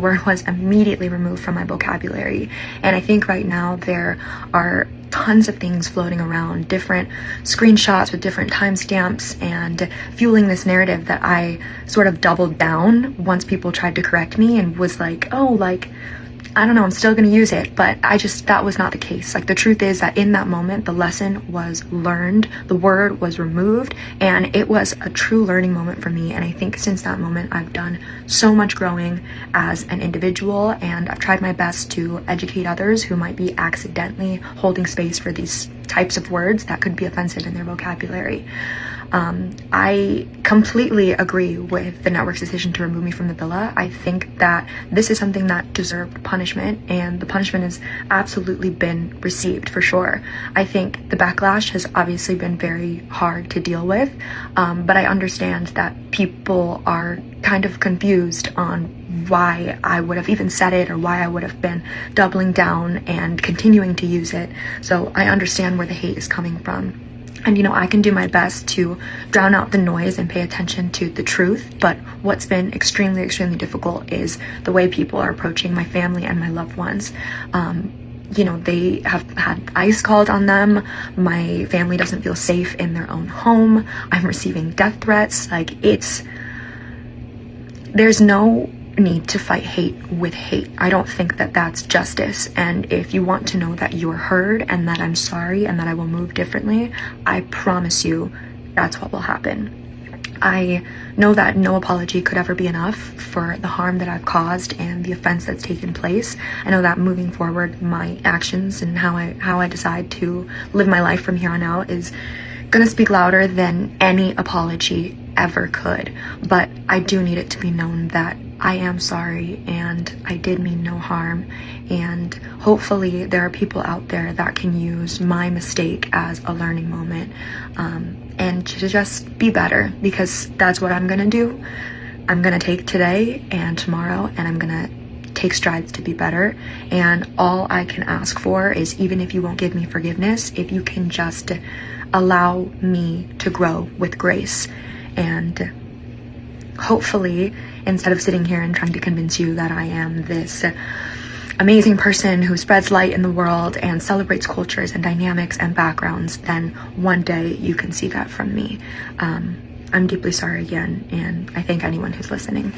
word was immediately removed from my vocabulary. And I think right now there are tons of things floating around, different screenshots with different timestamps, and fueling this narrative that I sort of doubled down once people tried to correct me and was like, oh, like, I don't know, I'm still gonna use it. But that was not the case. Like, the truth is that in that moment, the lesson was learned, the word was removed, and it was a true learning moment for me. And I think since that moment, I've done so much growing as an individual, and I've tried my best to educate others who might be accidentally holding space for these types of words that could be offensive in their vocabulary. I completely agree with the network's decision to remove me from the villa. I think that this is something that deserved punishment, and the punishment has absolutely been received for sure. I think the backlash has obviously been very hard to deal with, but I understand that people are kind of confused on why I would have even said it or why I would have been doubling down and continuing to use it. So I understand where the hate is coming from. And, you know, I can do my best to drown out the noise and pay attention to the truth. But what's been extremely, extremely difficult is the way people are approaching my family and my loved ones. You know, they have had ICE called on them. My family doesn't feel safe in their own home. I'm receiving death threats. Like, there's no need to fight hate with hate. I don't think that that's justice. And if you want to know that you're heard and that I'm sorry and that I will move differently, I promise you that's what will happen. I know that no apology could ever be enough for the harm that I've caused and the offense that's taken place. I know that moving forward, my actions and how I decide to live my life from here on out is gonna speak louder than any apology ever could. But I do need it to be known that I am sorry and I did mean no harm, and hopefully there are people out there that can use my mistake as a learning moment, and to just be better, because that's what I'm gonna do. I'm gonna take today and tomorrow, and I'm gonna take strides to be better. And all I can ask for is, even if you won't give me forgiveness, if you can just allow me to grow with grace. And hopefully, instead of sitting here and trying to convince you that I am this amazing person who spreads light in the world and celebrates cultures and dynamics and backgrounds, then one day you can see that from me. I'm deeply sorry again, and I thank anyone who's listening.